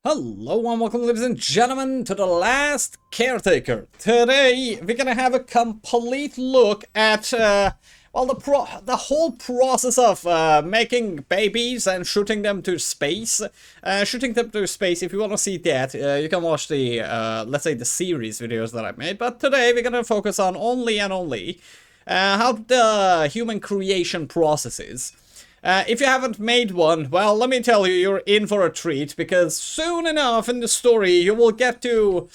Hello and welcome, ladies and gentlemen, to the last Caretaker. Today we're gonna have a complete look at well, the whole process of making babies and shooting them to space. Shooting them to space. If you want to see that, you can watch the let's say the series videos that I made. But today we're gonna focus on only how the human creation process is. If you haven't made one, well, let me tell you, you're in for a treat, because soon enough in the story you will get to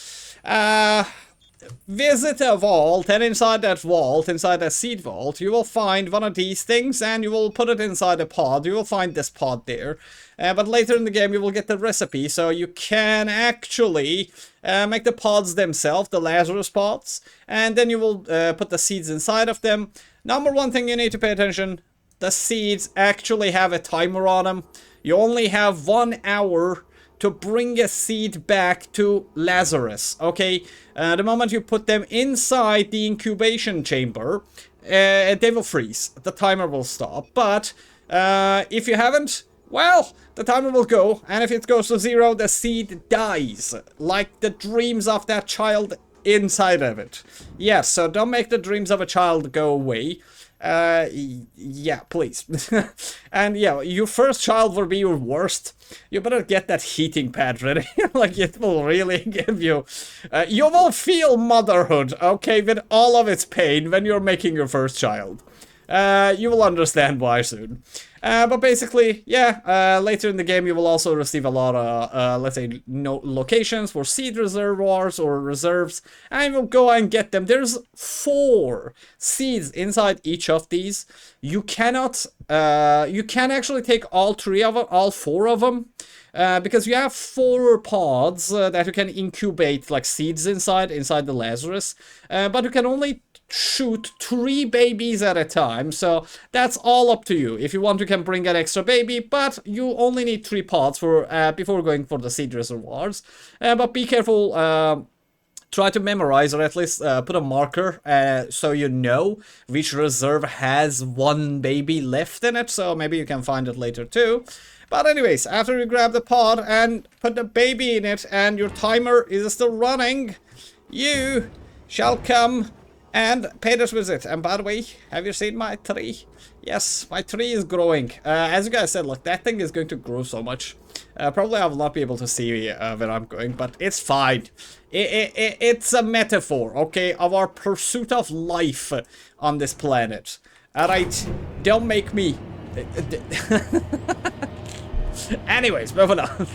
visit a vault, and inside that vault, inside that seed vault, you will find one of these things, and you will put it inside a pod. You will find this pod there, but later in the game you will get the recipe, so you can actually make the pods themselves, the Lazarus pods, and then you will put the seeds inside of them. Number one thing you need to pay attention: the seeds actually have a timer on them. You only have 1 hour to bring a seed back to Lazarus, okay? The moment you put them inside the incubation chamber, they will freeze. The timer will stop. But if you haven't, well, the timer will go. And if it goes to 0, the seed dies. Like the dreams of that child inside of it. Yes, so don't make the dreams of a child go away. Yeah, please. And yeah, your first child will be your worst. You better get that heating pad ready. Like, it will really give you you will feel motherhood, okay, with all of its pain when you're making your first child. You will understand why soon. But basically, yeah, later in the game you will also receive a lot of, let's say, locations for seed reservoirs or reserves, and you'll go and get them. There's 4 seeds inside each of these. You cannot, you can actually take all 3 of them, all 4 of them, because you have 4 pods that you can incubate, like seeds inside the Lazarus, but you can only shoot 3 babies at a time, so that's all up to you. If you want, you can bring an extra baby, but you only need 3 pods for before going for the seed reservoirs. But be careful. Try to memorize, or at least put a marker so you know which reserve has 1 baby left in it, so maybe you can find it later too. But anyways, after you grab the pod and put the baby in it and your timer is still running, you shall come and pay this visit. And by the way, have you seen my tree? Yes, my tree is growing. As you guys said, look, that thing is going to grow so much. Probably I will not be able to see where I'm going, but it's fine. It's a metaphor, okay, of our pursuit of life on this planet. Alright, don't make me... Anyways, moving on.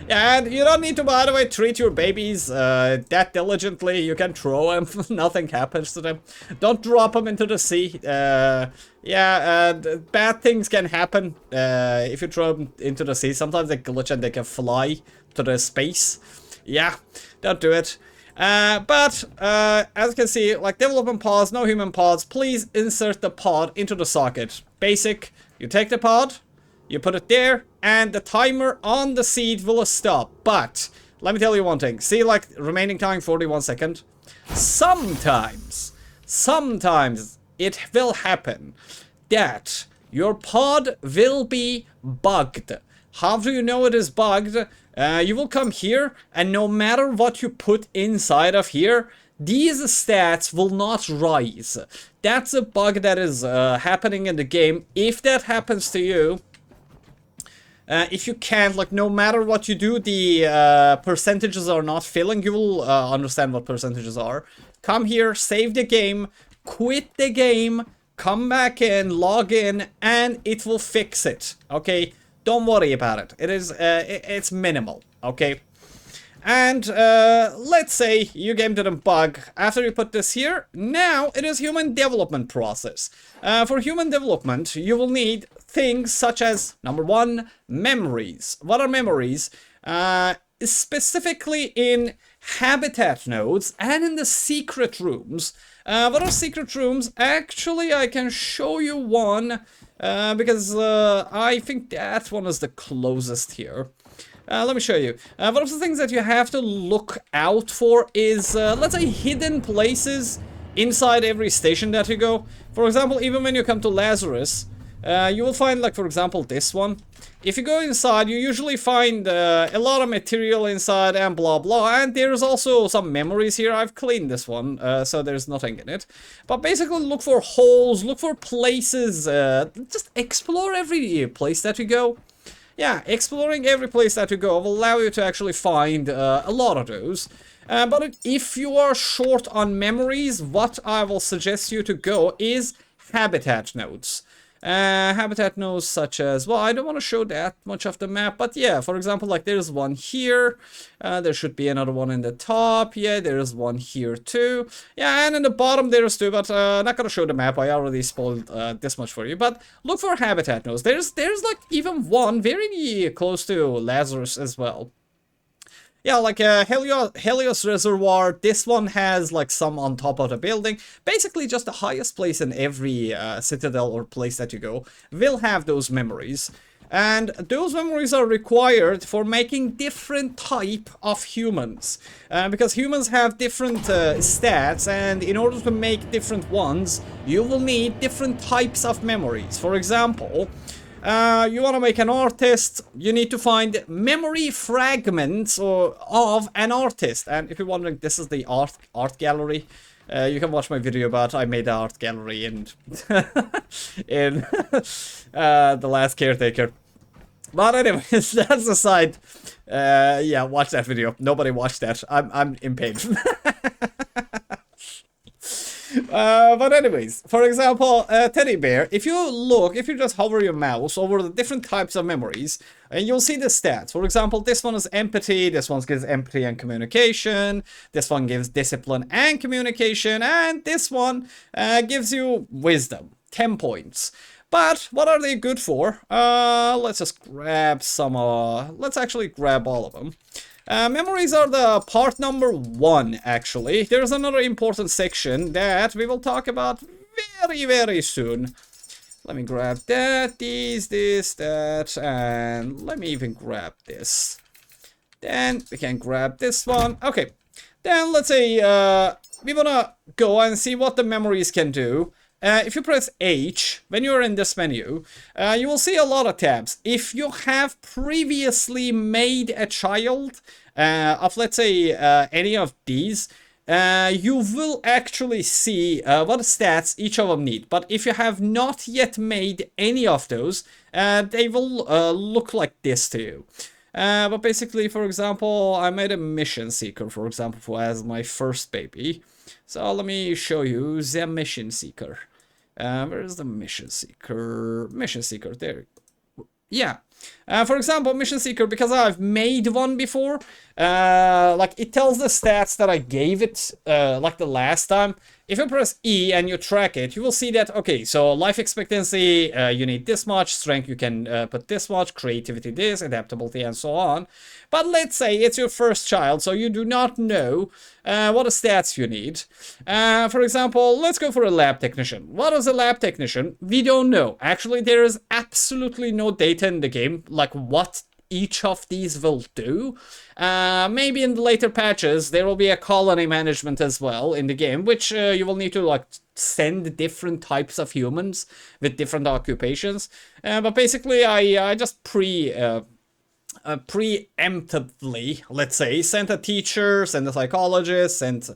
And you don't need to, by the way, treat your babies that diligently. You can throw them. Nothing happens to them. Don't drop them into the sea. Yeah, bad things can happen if you throw them into the sea. Sometimes they glitch and they can fly to the space. Yeah, don't do it. But as you can see, like, development pods, no human pods. Please insert the pod into the socket. Basic. You take the pod, you put it there, and the timer on the seed will stop. But let me tell you one thing. See, like, remaining time 41 seconds. Sometimes it will happen that your pod will be bugged. How do you know it is bugged? You will come here, and no matter what you put inside of here, these stats will not rise. That's a bug that is happening in the game. If that happens to you, if you can't, like, no matter what you do, the percentages are not filling. You will understand what percentages are. Come here, save the game, quit the game, come back in, log in, and it will fix it, okay? Don't worry about it. It is, it's minimal, okay? And let's say your game didn't bug. After you put this here, now it is human development process. For human development, you will need things such as, number 1, memories. What are memories? Specifically in habitat nodes and in the secret rooms. What are secret rooms? Actually, I can show you one, because I think that one is the closest here. Let me show you. One of the things that you have to look out for is, let's say, hidden places inside every station that you go. For example, even when you come to Lazarus, you will find, like, for example, this one. if you go inside, you usually find a lot of material inside and blah blah, and there's also some memories here. I've cleaned this one, so there's nothing in it. But basically look for holes, look for places, just explore every place that you go. Yeah, exploring every place that you go will allow you to actually find a lot of those. But if you are short on memories, what I will suggest you to go is habitat nodes. Habitat nodes such as, well, I don't want to show that much of the map, but yeah, for example, like there's one here, there should be another one in the top, yeah, there's one here too, yeah, and in the bottom there's two, but not gonna show the map, I already spoiled this much for you, but look for habitat nodes. There's like even one very close to Lazarus as well. Yeah, like Helios Reservoir, this one has like some on top of the building. Basically just the highest place in every citadel or place that you go will have those memories. And those memories are required for making different type of humans. Because humans have different stats, and in order to make different ones, you will need different types of memories. For example, you want to make an artist, you need to find memory fragments of an artist. And if you're wondering, this is the art gallery. You can watch my video about I made an art gallery in in the last Caretaker. But anyways, that's aside. Yeah, watch that video. Nobody watched that. I'm in pain. But anyways, for example, teddy bear, if you just hover your mouse over the different types of memories, and you'll see the stats. For example, this one is empathy, this one gives empathy and communication, this one gives discipline and communication, and this one gives you wisdom, 10 points. But what are they good for? Let's just grab some, let's actually grab all of them. Memories are the part number 1, actually. There's another important section that we will talk about very, very soon. Let me grab that, this, that, and let me even grab this. Then we can grab this one. Okay, then let's say we wanna go and see what the memories can do. If you press H, when you're in this menu, you will see a lot of tabs. If you have previously made a child of, let's say, any of these, you will actually see what stats each of them need. But if you have not yet made any of those, they will look like this to you. But basically, for example, I made a mission seeker, for example, as my first baby. So let me show you the mission seeker. Where is the mission seeker? Mission seeker, there. Yeah. For example, mission seeker, because I've made one before, like it tells the stats that I gave it, like the last time. If you press E and you track it, you will see that, okay, so life expectancy, you need this much, strength you can put this much, creativity this, adaptability and so on. But let's say it's your first child, so you do not know what stats you need. For example, let's go for a lab technician. What is a lab technician? We don't know. Actually, there is absolutely no data in the game, like what each of these will do. Maybe in the later patches there will be a colony management as well in the game, which you will need to like send different types of humans with different occupations. But basically I just preemptively, let's say, sent a teacher, sent a psychologist, sent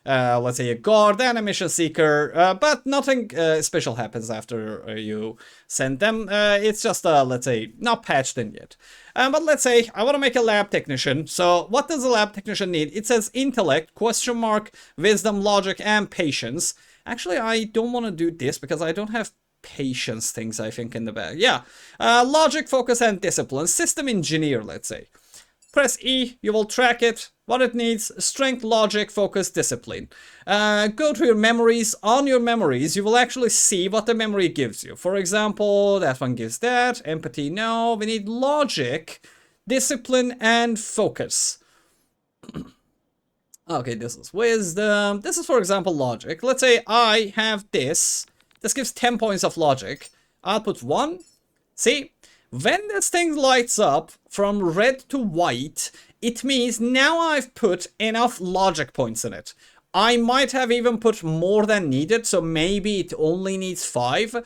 let's say a guard and a mission seeker, but nothing special happens after you send them. It's just, let's say, not patched in yet. But let's say I want to make a lab technician. So what does a lab technician need? It says intellect, question mark, wisdom, logic, and patience. Actually, I don't want to do this because I don't have patience things, I think, in the bag. Yeah, logic, focus, and discipline. System engineer, let's say. Press E, you will track it. What it needs: strength, logic, focus, discipline. Go to your memories. On your memories, you will actually see what the memory gives you. For example, that one gives that. Empathy, no. We need logic, discipline, and focus. Okay, this is wisdom. This is, for example, logic. Let's say I have this. This gives 10 points of logic. I'll put 1. See? When this thing lights up from red to white, it means now I've put enough logic points in it. I might have even put more than needed, so maybe it only needs 5.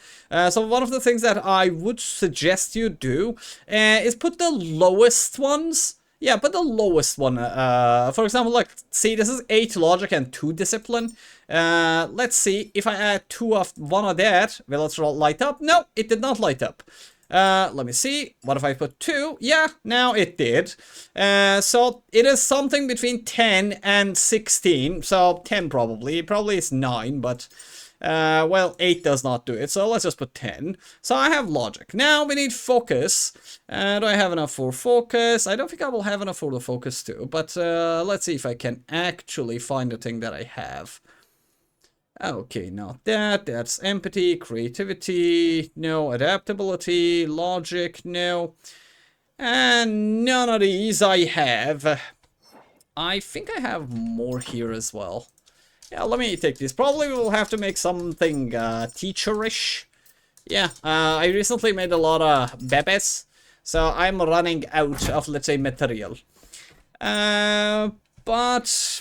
So one of the things that I would suggest you do is put the lowest ones. Yeah, put the lowest one. For example, like, see, this is 8 logic and 2 discipline. Let's see, if I add 1 of that, will it light up? No, it did not light up. Let me see. What if I put 2? Yeah, now it did. So it is something between 10 and 16. So 10 probably. It probably is 9, but well, 8 does not do it. So let's just put 10. So I have logic. Now we need focus. Do I have enough for focus? I don't think I will have enough for the focus too. But let's see if I can actually find the thing that I have. Okay, not that. That's empathy, creativity, no. Adaptability, logic, no. And none of these I have. I think I have more here as well. Yeah, let me take these. Probably we'll have to make something teacherish. Yeah, I recently made a lot of bebes, so I'm running out of, let's say, material. But,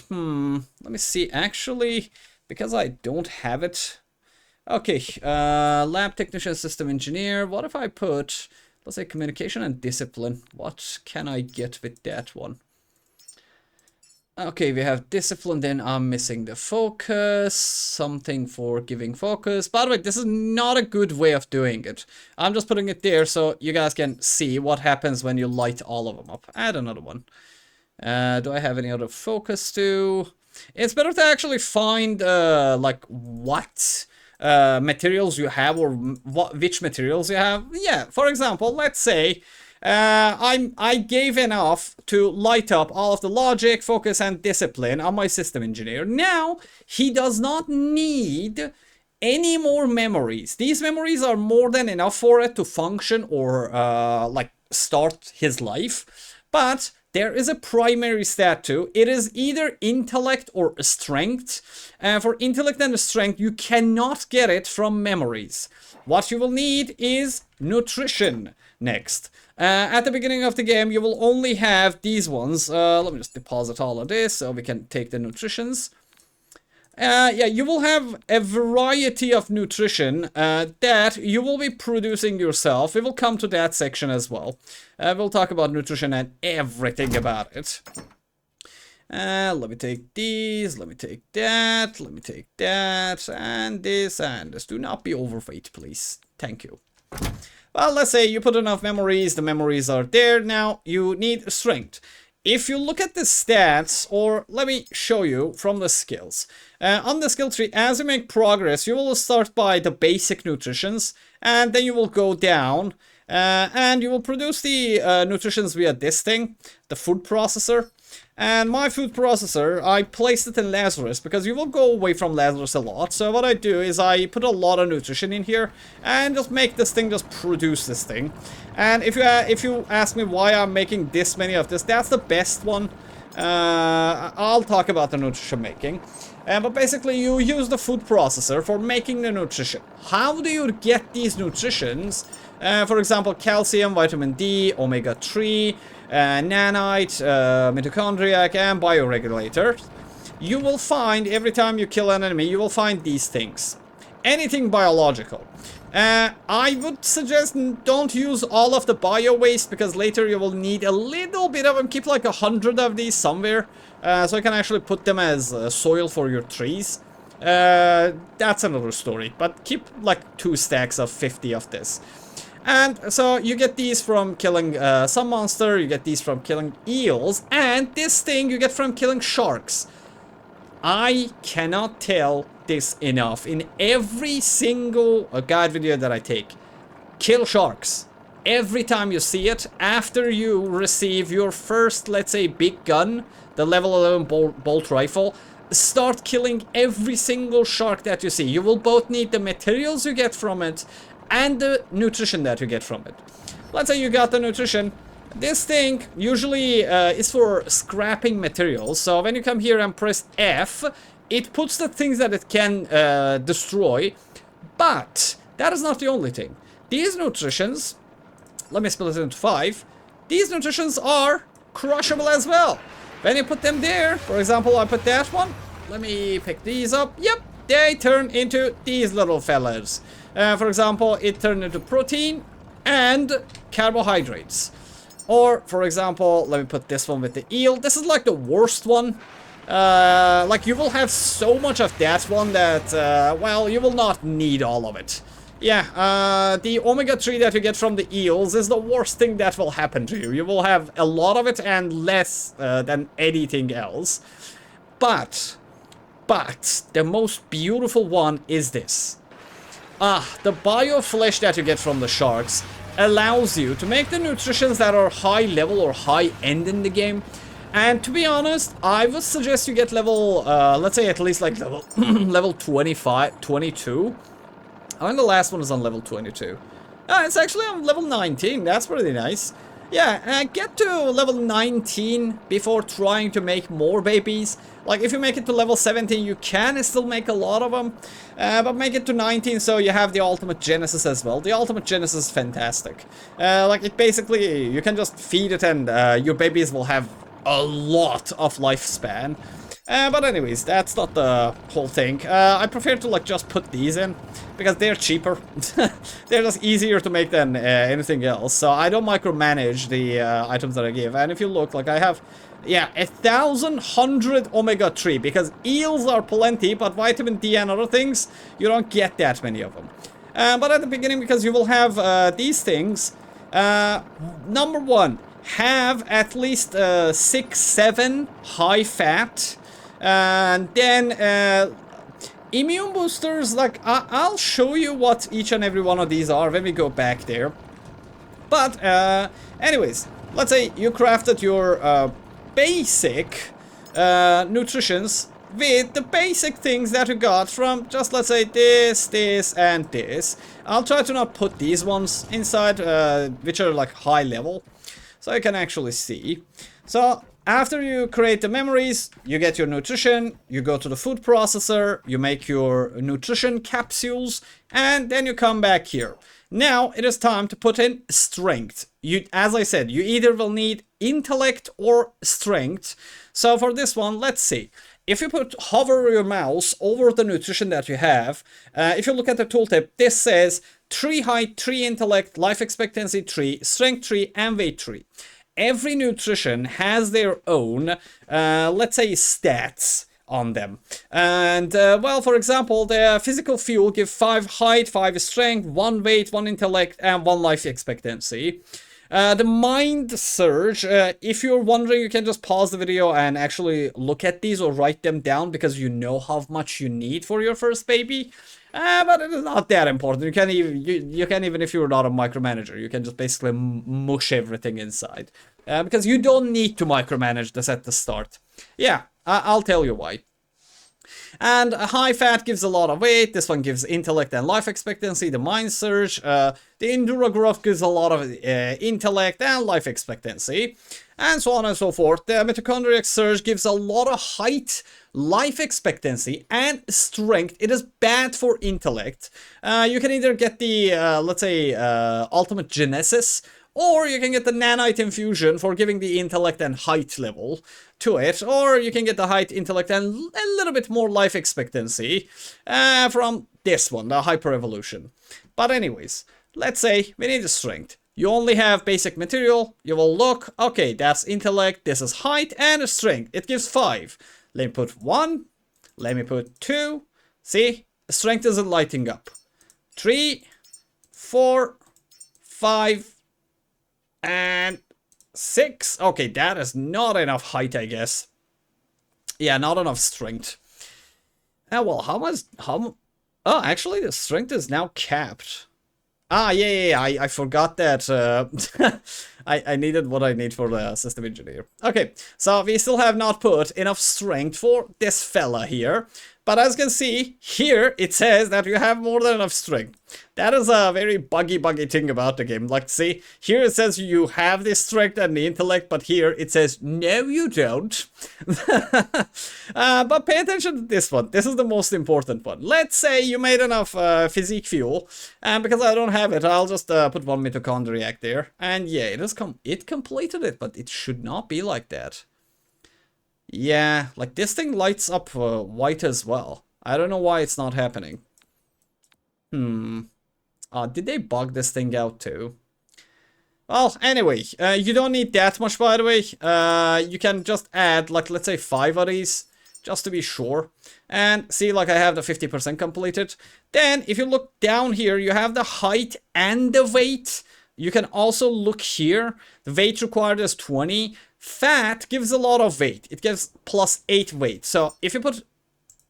let me see. Actually, because I don't have it. Okay, lab technician, system engineer. What if I put, let's say, communication and discipline? What can I get with that one? Okay, we have discipline, then I'm missing the focus. Something for giving focus. By the way, this is not a good way of doing it. I'm just putting it there so you guys can see what happens when you light all of them up. Add another one. Do I have any other focus too? It's better to actually find, like, what materials you have or which materials you have. Yeah, for example, let's say I gave enough to light up all of the logic, focus, and discipline on my system engineer. Now, he does not need any more memories. These memories are more than enough for it to function or, like, start his life. But there is a primary stat too. It is either intellect or strength. For intellect and strength, you cannot get it from memories. What you will need is nutrition next. At the beginning of the game, you will only have these ones. Let me just deposit all of this so we can take the nutritions. Yeah, you will have a variety of nutrition that you will be producing yourself. We will come to that section as well. We'll talk about nutrition and everything about it. Let me take these, let me take that, let me take that, and this, and this. Do not be overweight, please. Thank you. Well, let's say you put enough memories, the memories are there. Now you need strength. If you look at the stats, or let me show you from the skills. On the skill tree, as you make progress, you will start by the basic nutritions, and then you will go down, and you will produce the nutritions via this thing, the food processor. And my food processor, I placed it in Lazarus, because you will go away from Lazarus a lot. So what I do is I put a lot of nutrition in here, and just make this thing just produce this thing. And if you ask me why I'm making this many of this, that's the best one. I'll talk about the nutrition making. But basically, you use the food processor for making the nutrition. How do you get these nutritions? For example, calcium, vitamin D, omega-3, nanite, mitochondriac, and bioregulator. You will find, every time you kill an enemy, you will find these things. Anything biological. I would suggest don't use all of the bio waste, because later you will need a little bit of them. Keep like 100 of these somewhere, so you can actually put them as soil for your trees. That's another story, but keep like 2 stacks of 50 of this. And so you get these from killing some monster, you get these from killing eels, and this thing you get from killing sharks. I cannot tell this enough. In every single guide video that I take, kill sharks. Every time you see it, after you receive your first, let's say, big gun, the level 11 bolt rifle, start killing every single shark that you see. You will both need the materials you get from it and the nutrition that you get from it. Let's say you got the nutrition. This thing usually is for scrapping materials. So when you come here and press F, it puts the things that it can destroy. But that is not the only thing. These nutritions, let me split it into 5. These nutritions are crushable as well. When you put them there, for example, I put that one. let me pick these up. Yep, they turn into these little fellas. For example, it turned into protein and carbohydrates. Or, for example, let me put this one with the eel. This is like the worst one. Like, you will have so much of that one that, well, you will not need all of it. Yeah, the omega-3 that you get from the eels is the worst thing that will happen to you. You will have a lot of it and less than anything else. But, the most beautiful one is this. The bioflesh that you get from the sharks allows you to make the nutritions that are high level or high end in the game. And to be honest, I would suggest you get level, let's say at least like level, level 25, 22. I think the last one is on level 22. It's actually on level 19, that's pretty nice. Yeah, get to level 19 before trying to make more babies. Like, if you make it to level 17, you can still make a lot of them. But make it to 19 so you have the ultimate genesis as well. The ultimate genesis is fantastic. Like, it basically, you can just feed it and your babies will have a lot of lifespan. But anyways, that's not the whole thing. I prefer to like just put these in because they're cheaper. They're just easier to make than anything else. So I don't micromanage the items that I give. And if you look, like I have, yeah, 1,100 omega-3 because eels are plenty, but vitamin D and other things, you don't get that many of them. But at the beginning, because you will have these things, number one, have at least 6-7 high fat. And then immune boosters, like I'll show you what each and every one of these are when we go back there. But anyways, let's say you crafted your basic nutritions with the basic things that you got from just, let's say, this, and this. I'll try to not put these ones inside, which are like high level, so you can actually see. So after you create the memories, you get your nutrition, you go to the food processor, you make your nutrition capsules, and then you come back here. Now it is time to put in strength. As I said, you either will need intellect or strength. So for this one, let's see. If you hover your mouse over the nutrition that you have, if you look at the tooltip, this says 3 height, 3 intellect, life expectancy 3, strength 3, and weight 3. Every nutrition has their own, let's say, stats on them. And, well, for example, the physical fuel give 5 height, 5 strength, 1 weight, 1 intellect, and 1 life expectancy. The mind surge, if you're wondering, you can just pause the video and actually look at these or write them down because you know how much you need for your first baby. But it is not that important. You can even if you're not a micromanager, you can just basically mush everything inside. Because you don't need to micromanage this at the start. Yeah, I'll tell you why. And high fat gives a lot of weight. This one gives intellect and life expectancy. The mind surge. The Endura Growth gives a lot of intellect and life expectancy. And so on and so forth. The mitochondrial surge gives a lot of height, life expectancy, and strength. It is bad for intellect. You can either get the, let's say, ultimate genesis, or you can get the nanite infusion for giving the intellect and height level to it, or you can get the height, intellect, and a little bit more life expectancy from this one, the hyper evolution. But anyways, let's say we need the strength. You only have basic material. You will look, okay, that's intellect, this is height, and strength. It gives 5. Let me put 1. Let me put 2. See, strength isn't lighting up. 3, 4, 5, and 6. Okay, that is not enough height, I guess. Yeah, not enough strength. Well, oh, actually, the strength is now capped. Yeah, I forgot that I needed what I need for the system engineer. Okay, so we still have not put enough strength for this fella here. But as you can see, here it says that you have more than enough strength. That is a very buggy thing about the game. Like, see, here it says you have the strength and the intellect, but here it says, no, you don't. But pay attention to this one. This is the most important one. Let's say you made enough physique fuel, and because I don't have it, I'll just put 1 mitochondriac there. And yeah, it completed it, but it should not be like that. Yeah, like this thing lights up white as well. I don't know why it's not happening. Did they bug this thing out too? Well, anyway, you don't need that much, by the way. You can just add, like, let's say 5 of these, just to be sure. And see, like, I have the 50% completed. Then, if you look down here, you have the height and the weight. You can also look here. The weight required is 20. Fat gives a lot of weight. It gives +8 weight. So, if you put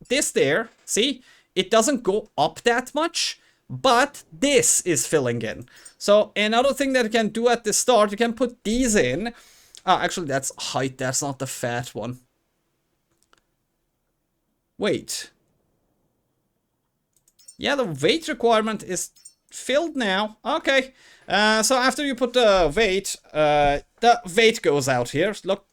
this there, see, it doesn't go up that much. But this is filling in. So another thing that you can do at the start, you can put these in. Actually, that's height. That's not the fat one. Wait. Yeah, the weight requirement is filled now. Okay. So after you put the weight goes out here. Look.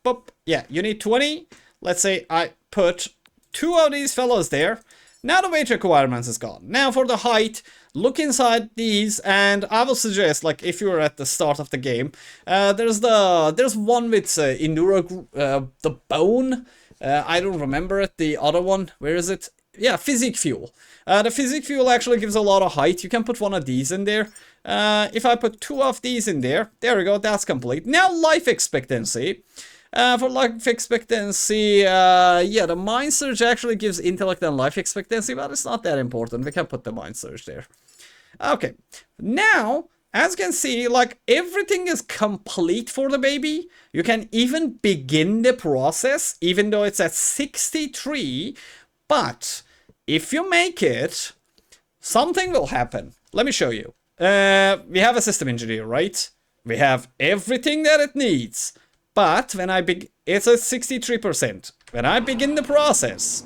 Boop. Yeah, you need 20. Let's say I put 2 of these fellows there. Now the weight requirements is gone. Now for the height, look inside these, and I will suggest, like, if you're at the start of the game, there's one with Endura, the bone. I don't remember it. The other one, where is it? Yeah, Physique Fuel. The Physique Fuel actually gives a lot of height. You can put one of these in there. If I put 2 of these in there, there we go. That's complete. Now life expectancy. For life expectancy, yeah, the mind surge actually gives intellect and life expectancy, but it's not that important. We can put the mind surge there. Okay, now, as you can see, like, everything is complete for the baby. You can even begin the process, even though it's at 63, but if you make it, something will happen. Let me show you. We have a system engineer, right? We have everything that it needs. But when it's at 63%. When I begin the process,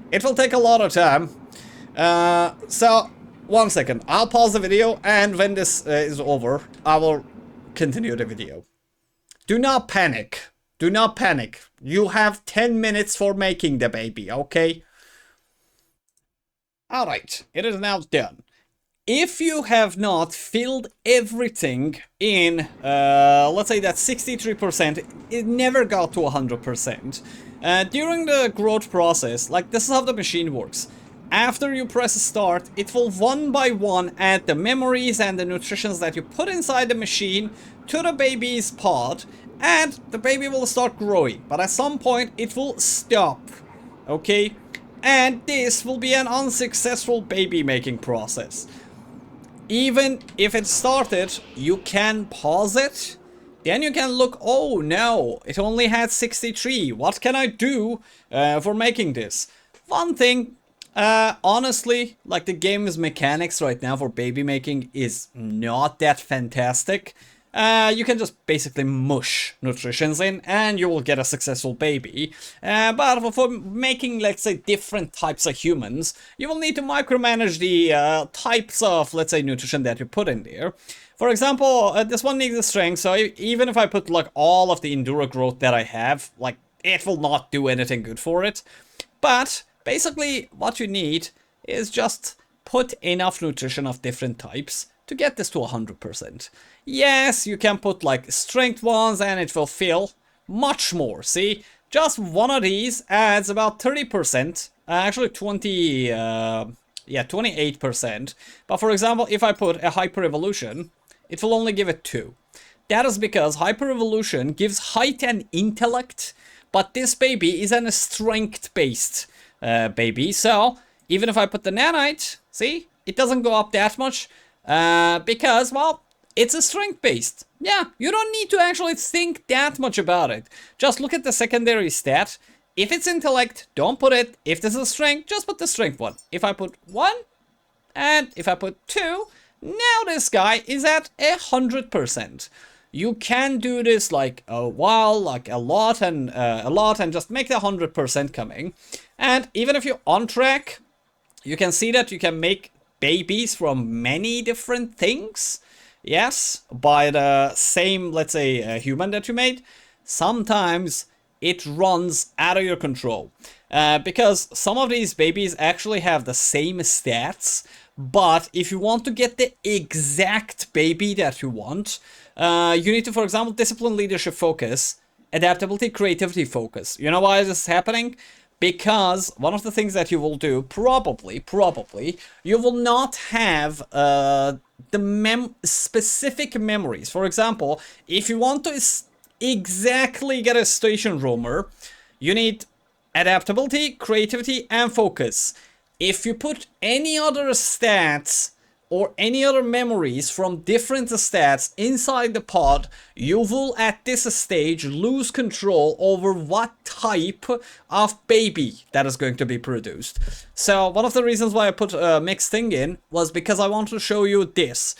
it will take a lot of time. So, 1 second. I'll pause the video, and when this is over, I will continue the video. Do not panic. Do not panic. You have 10 minutes for making the baby, okay? Alright, it is now done. If you have not filled everything in, let's say that 63%, it never got to 100%. During the growth process, like, this is how the machine works. After you press start, it will one by one add the memories and the nutritions that you put inside the machine to the baby's pod, and the baby will start growing. But at some point, it will stop, okay? And this will be an unsuccessful baby making process. Even if it started, you can pause it. Then you can look, oh no, it only had 63. What can I do for making this? One thing, honestly, like, the game's mechanics right now for baby making is not that fantastic. You can just basically mush nutritions in and you will get a successful baby. But for making, let's say, different types of humans, you will need to micromanage the types of, let's say, nutrition that you put in there. For example, this one needs a strength, so even if I put, like, all of the Endura Growth that I have, like, it will not do anything good for it. But basically what you need is just put enough nutrition of different types to get this to 100%. Yes, you can put, like, strength ones and it will fill much more. See, just one of these adds about 30%, actually 28%. But for example, if I put a hyper evolution, it will only give it 2. That is because hyper evolution gives height and intellect, but this baby is a strength based baby. So even if I put the nanite, see, it doesn't go up that much. Because, well, it's a strength based. Yeah, you don't need to actually think that much about it. Just look at the secondary stat. If it's intellect, don't put it. If this is strength, just put the strength one. If I put 1, and if I put 2, now this guy is at 100%. You can do this like a while, like a lot, and just make the 100% coming. And even if you're on track, you can see that you can make babies from many different things. Yes, by the same, let's say, human that you made. Sometimes it runs out of your control. Because some of these babies actually have the same stats. But if you want to get the exact baby that you want, you need to, for example, discipline, leadership, focus. adaptability, creativity, focus. You know why this is happening? Because one of the things that you will do, probably, you will not have the specific memories. For example, if you want to exactly get a station roamer, you need adaptability, creativity, and focus. If you put any other stats or any other memories from different stats inside the pod, you will at this stage lose control over what type of baby that is going to be produced. So one of the reasons why I put a mixed thing in was because I want to show you this.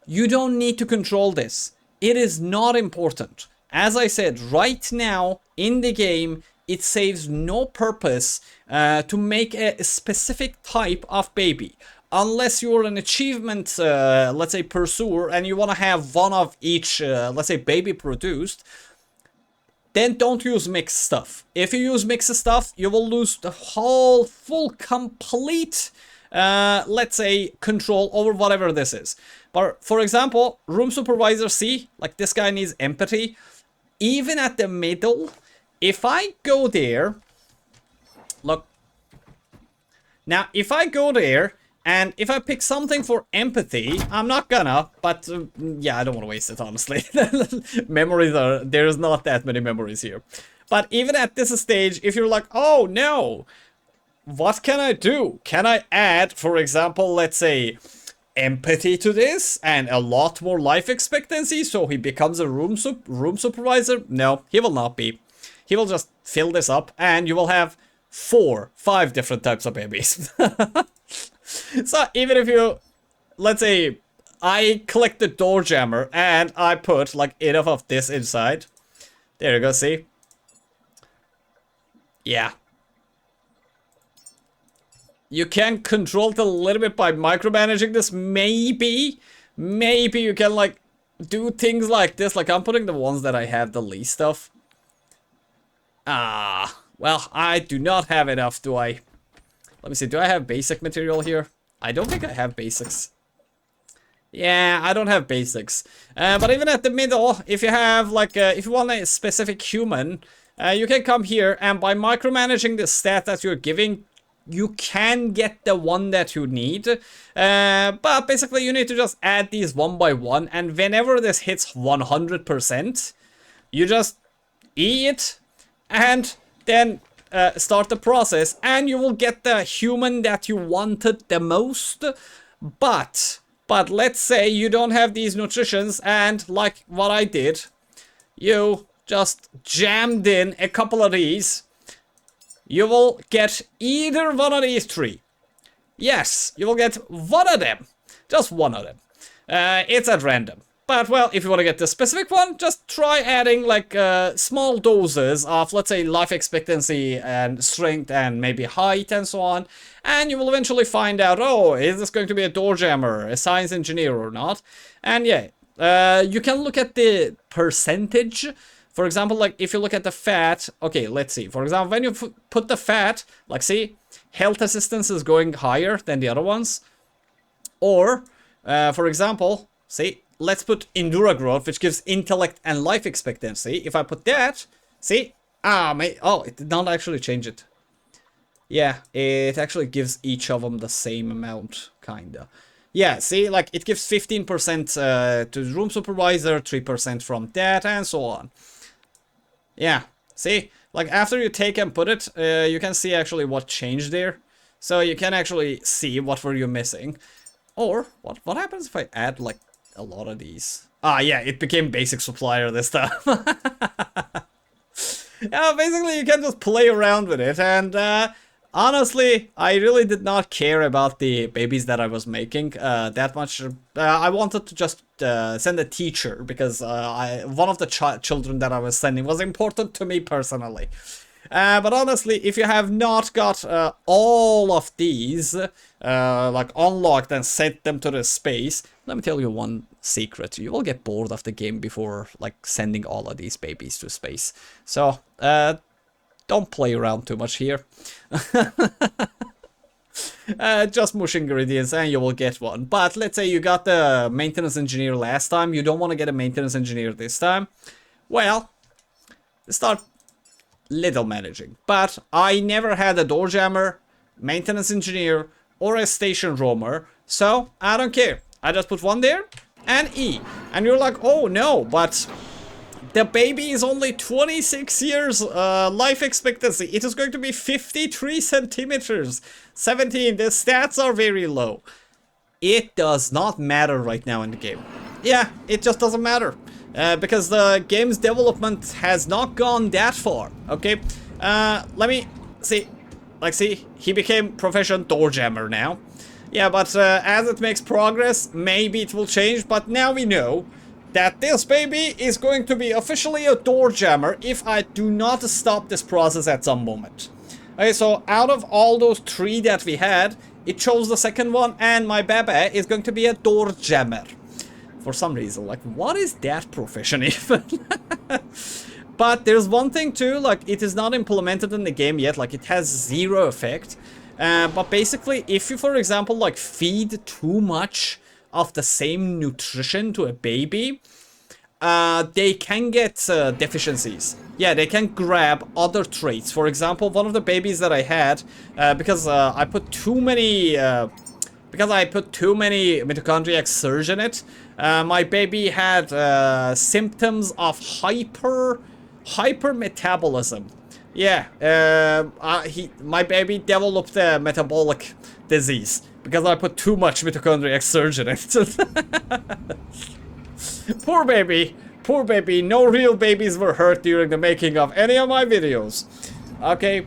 You don't need to control this. It is not important. As I said, right now in the game, it saves no purpose to make a specific type of baby. Unless you're an achievement, let's say, pursuer, and you want to have one of each, let's say, baby produced, then don't use mixed stuff. If you use mixed stuff, you will lose the whole, complete, let's say, control over whatever this is. But, for example, Room Supervisor C, like this guy needs empathy. Even at the middle, if I go there, look, now, if I go there, and if I pick something for empathy, I'm not gonna, but yeah, I don't want to waste it, honestly. Memories are, there's not that many memories here. But even at this stage, if you're like, oh no, what can I do? Can I add, for example, let's say, empathy to this and a lot more life expectancy so he becomes a room supervisor? No, he will not be. He will just fill this up and you will have 4-5 different types of babies. So even if you, let's say, I click the door jammer and I put like enough of this inside. There you go, see? Yeah. You can control it a little bit by micromanaging this. Maybe you can like do things like this. Like I'm putting the ones that I have the least of. Well, I do not have enough, do I? Let me see, do I have basic material here? I don't think I have basics. Yeah, I don't have basics. But even at the middle, if you have like, if you want a specific human, you can come here and by micromanaging the stat that you're giving, you can get the one that you need. But basically you need to just add these one by one, and whenever this hits 100%, you just E it, and then start the process, and you will get the human that you wanted the most. But let's say you don't have these nutritions, and like what I did, you just jammed in a couple of these. You will get either one of these three. Yes, you will get one of them. Just one of them. It's at random. But, well, if you want to get the specific one, just try adding, like, small doses of, let's say, life expectancy and strength and maybe height and so on. And you will eventually find out, oh, is this going to be a door jammer, a science engineer or not? And, yeah, you can look at the percentage. For example, like, if you look at the fat, okay, let's see. For example, when you put the fat, like, see, health assistance is going higher than the other ones. Or, for example, see, let's put Endura Growth, which gives intellect and life expectancy. If I put that, see? Oh, it did not actually change it. Yeah, it actually gives each of them the same amount, kinda. Yeah, see, like, it gives 15% to room supervisor, 3% from that, and so on. Yeah, see? Like, after you take and put it, you can see actually what changed there. So you can actually see what were you missing. Or, what happens if I add, like, a lot of these? Yeah, it became basic supplier this time. Yeah, basically you can just play around with it, and honestly, I really did not care about the babies that I was making that much. I wanted to just send a teacher, because one of the children that I was sending was important to me personally. But honestly, if you have not got all of these like unlocked and sent them to the space, let me tell you one secret: you will get bored of the game before like sending all of these babies to space. So don't play around too much here. Just mush ingredients and you will get one. But let's say you got the maintenance engineer last time, you don't want to get a maintenance engineer this time. Well, start little managing. But I never had a door jammer, maintenance engineer, or a station roamer, so I don't care. I just put one there and E. And you're like, oh no, but the baby is only 26 years life expectancy. It is going to be 53 centimeters. 17, the stats are very low. It does not matter right now in the game. Yeah, it just doesn't matter. Because the game's development has not gone that far, okay? Let me see. Like, see, he became professional door jammer now. Yeah, but as it makes progress, maybe it will change. But now we know that this baby is going to be officially a door jammer if I do not stop this process at some moment. Okay, so out of all those 3 that we had, it chose the second one, and my baba is going to be a door jammer. For some reason, like, what is that profession even? But there's one thing too, like, it is not implemented in the game yet, like, it has 0 effect. But basically, if you, for example, like, feed too much of the same nutrition to a baby, they can get deficiencies. Yeah, they can grab other traits. For example, one of the babies that I had, because I put too many mitochondriac surge in it, my baby had symptoms of hypermetabolism. Yeah, my baby developed a metabolic disease because I put too much mitochondriac surge in it. Poor baby. Poor baby. No real babies were hurt during the making of any of my videos. Okay.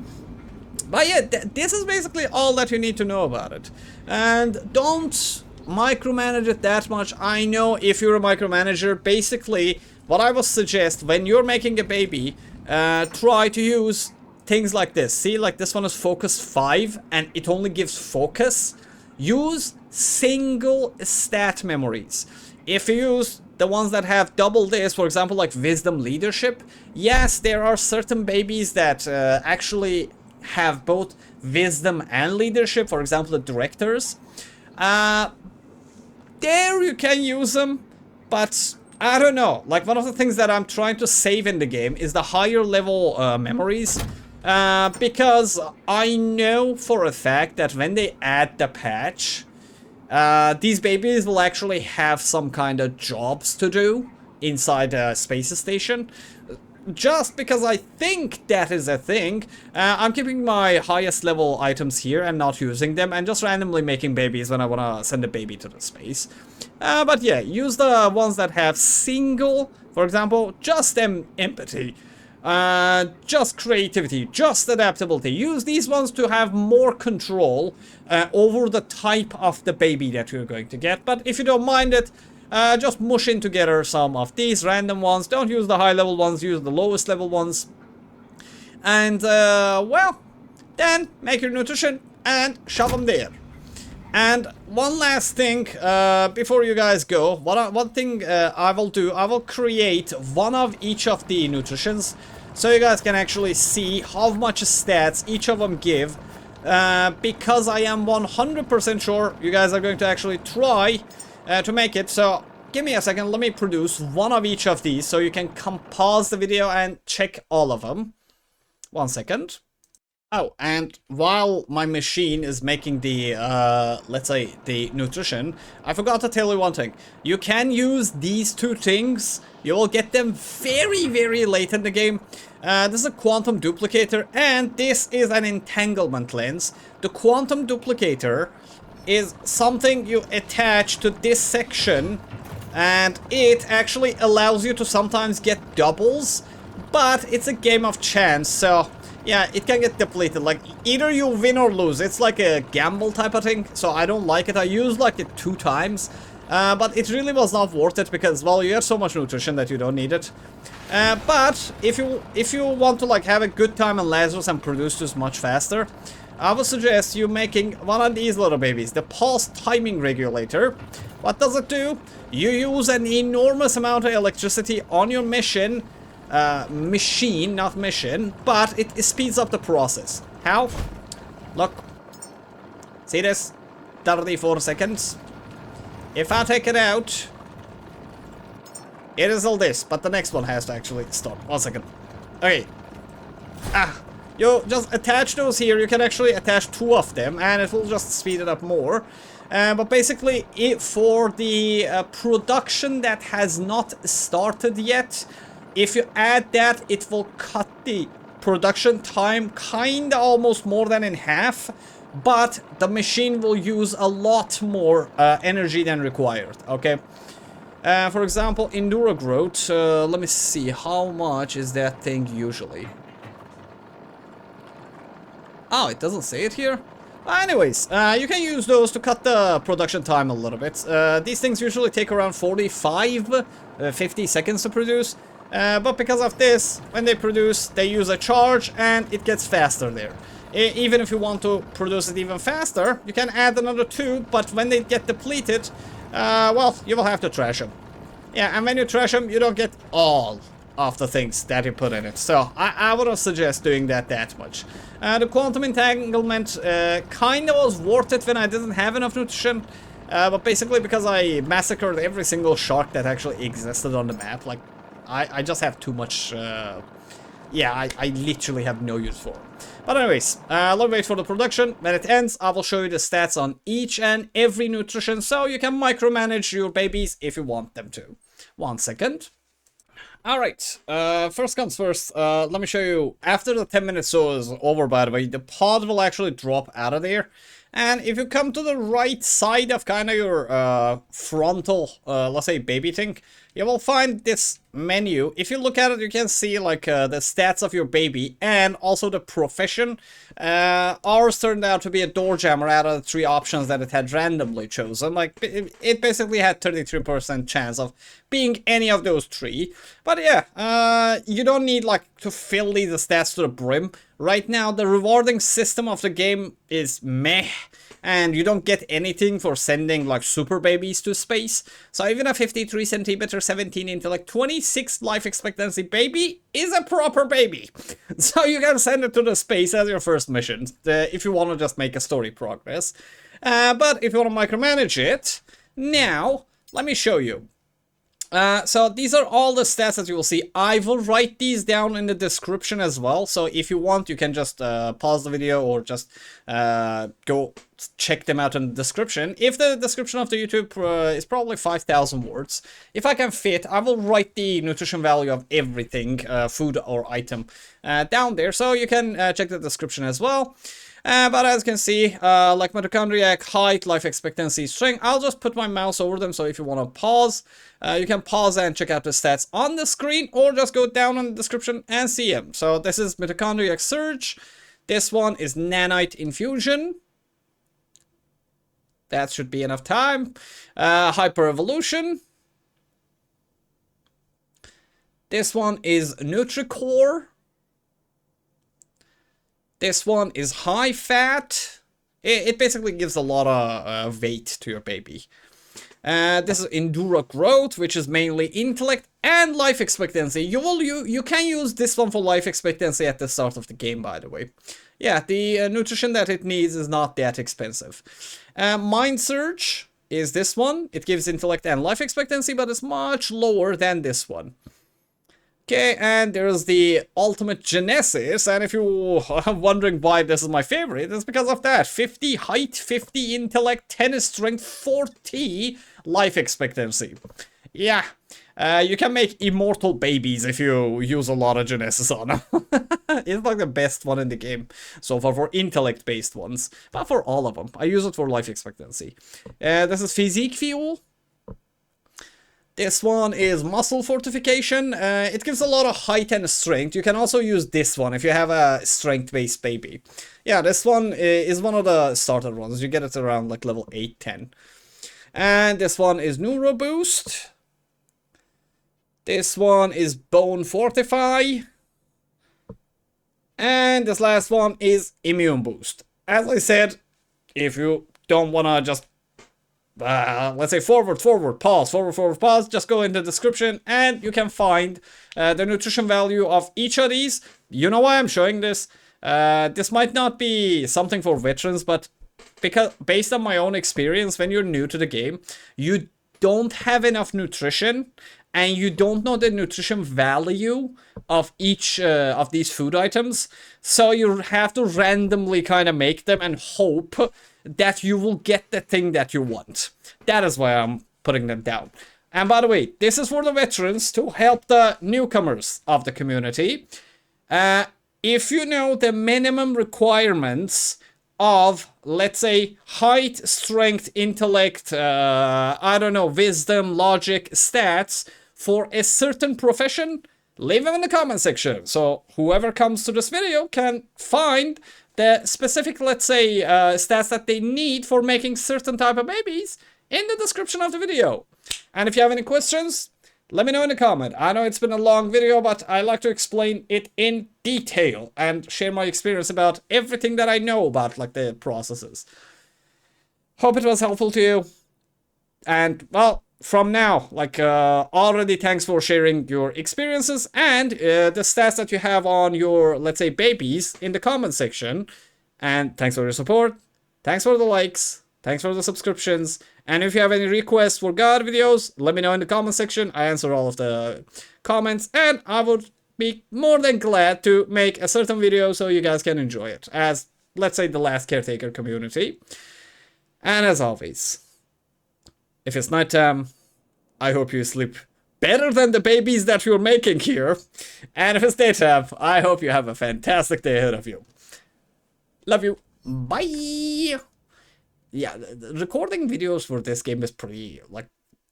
But yeah, this is basically all that you need to know about it. And don't micromanage it that much. I know if you're a micromanager, basically what I would suggest when you're making a baby, try to use things like this. See, like this one is focus 5 and it only gives focus. Use single stat memories. If you use the ones that have double this, for example, like wisdom leadership, yes, there are certain babies that actually have both wisdom and leadership, for example, the directors. There you can use them, but I don't know. Like, one of the things that I'm trying to save in the game is the higher level memories. Because I know for a fact that when they add the patch, these babies will actually have some kind of jobs to do inside a space station. Just because I think that is a thing, I'm keeping my highest level items here and not using them, and just randomly making babies when I want to send a baby to the space. But yeah, use the ones that have single, for example, just empathy, just creativity, just adaptability. Use these ones to have more control over the type of the baby that you're going to get. But if you don't mind it, just mush in together some of these random ones. Don't use the high level ones, use the lowest level ones. And, well, then make your nutrition and shove them there. And one last thing, before you guys go, one thing I will do, I will create one of each of the nutritions, so you guys can actually see how much stats each of them give, because I am 100% sure you guys are going to actually try to make it. So give me a second, let me produce one of each of these so you can pause the video and check all of them. 1 second. Oh, and while my machine is making the, let's say, the nutrition, I forgot to tell you one thing. You can use these 2 things. You will get them very, very late in the game. This is a quantum duplicator, and this is an entanglement lens. The quantum duplicator is something you attach to this section, and it actually allows you to sometimes get doubles, but it's a game of chance, so yeah, it can get depleted. Like, either you win or lose. It's like a gamble type of thing, so I don't like it. I used like it 2 times, but it really was not worth it because, well, you have so much nutrition that you don't need it. But if you want to like have a good time in Lazarus and produce this much faster, I would suggest you making one of these little babies, the pulse timing regulator. What does it do? You use an enormous amount of electricity on your machine, not mission, but it speeds up the process. How? Look. See this? 34 seconds. If I take it out, it is all this, but the next one has to actually stop. 1 second. Okay. You just attach those here. You can actually attach 2 of them, and it will just speed it up more. But basically, for the production that has not started yet, if you add that, it will cut the production time kinda almost more than in half, but the machine will use a lot more energy than required, okay? For example, Endura Growth, let me see, how much is that thing usually? Oh, it doesn't say it here? Anyways, you can use those to cut the production time a little bit. These things usually take around 45, 50 seconds to produce. But because of this, when they produce, they use a charge and it gets faster there. Even if you want to produce it even faster, you can add another 2, but when they get depleted, well, you will have to trash them. Yeah, and when you trash them, you don't get all of the things that you put in it. So I wouldn't suggest doing that much. The quantum entanglement kind of was worth it when I didn't have enough nutrition. But basically because I massacred every single shark that actually existed on the map. Like, I just have too much... yeah, I literally have no use for it. But anyways, let's wait for the production. When it ends, I will show you the stats on each and every nutrition, so you can micromanage your babies if you want them to. 1 second. Alright, first comes first, let me show you, after the 10 minutes so is over, by the way, the pod will actually drop out of there. And if you come to the right side of kind of your frontal, let's say baby thing, you will find this menu. If you look at it, you can see like the stats of your baby and also the profession. Ours turned out to be a door jammer out of the 3 options that it had randomly chosen. Like, it basically had 33% chance of being any of those 3. But yeah, you don't need like to fill these stats to the brim. Right now, the rewarding system of the game is meh, and you don't get anything for sending like super babies to space. So even a 53 centimeter, 17 intellect, 26 life expectancy baby is a proper baby. So you can send it to the space as your first mission, if you want to just make a story progress. But if you want to micromanage it, now, let me show you. So these are all the stats that you will see. I will write these down in the description as well. So if you want, you can just pause the video or just go check them out in the description. If the description of the YouTube is probably 5,000 words, if I can fit, I will write the nutrition value of everything, food or item, down there. So you can check the description as well. But as you can see, like mitochondriac, height, life expectancy, strength, I'll just put my mouse over them, so if you want to pause, you can pause and check out the stats on the screen, or just go down in the description and see them. So this is mitochondriac surge, this one is nanite infusion, that should be enough time, hyper evolution, this one is NutriCore, this one is high fat. It basically gives a lot of weight to your baby. This is Endura Growth, which is mainly intellect and life expectancy. You can use this one for life expectancy at the start of the game, by the way. Yeah, the nutrition that it needs is not that expensive. Mind Surge is this one. It gives intellect and life expectancy, but it's much lower than this one. Okay, and there's the Ultimate Genesis, and if you are wondering why this is my favorite, it's because of that. 50 height, 50 intellect, 10 strength, 40 life expectancy. Yeah, you can make immortal babies if you use a lot of Genesis on them. It's like the best one in the game so far for intellect-based ones, but for all of them. I use it for life expectancy. This is Physique Fuel. This one is muscle fortification. It gives a lot of height and strength. You can also use this one if you have a strength-based baby. Yeah, this one is one of the starter ones. You get it around like level 8, 10. And this one is Neuro Boost. This one is Bone Fortify. And this last one is Immune Boost. As I said, if you don't want to just let's say forward, pause, just go in the description and you can find the nutrition value of each of these. You know why I'm showing this? This might not be something for veterans, but because based on my own experience, when you're new to the game, you don't have enough nutrition and you don't know the nutrition value of each of these food items, so you have to randomly kind of make them and hope that you will get the thing that you want. That is why I'm putting them down. And by the way, this is for the veterans to help the newcomers of the community. If you know the minimum requirements of, let's say, height, strength, intellect, I don't know, wisdom, logic, stats for a certain profession, leave them in the comment section. So whoever comes to this video can find the specific, let's say, stats that they need for making certain type of babies in the description of the video. And if you have any questions, let me know in the comment. I know it's been a long video, but I like to explain it in detail and share my experience about everything that I know about, like, the processes. Hope it was helpful to you. And, well, from now, like, already thanks for sharing your experiences and the stats that you have on your, let's say, babies in the comment section. And thanks for your support. Thanks for the likes. Thanks for the subscriptions. And if you have any requests for God videos, let me know in the comment section. I answer all of the comments, and I would be more than glad to make a certain video so you guys can enjoy it as, let's say, the last Caretaker community. And as always, if it's nighttime, I hope you sleep better than the babies that you're making here. And if it's daytime, I hope you have a fantastic day ahead of you. Love you. Bye. Yeah, recording videos for this game is pretty, like,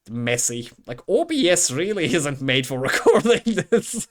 messy. Like, OBS really isn't made for recording this.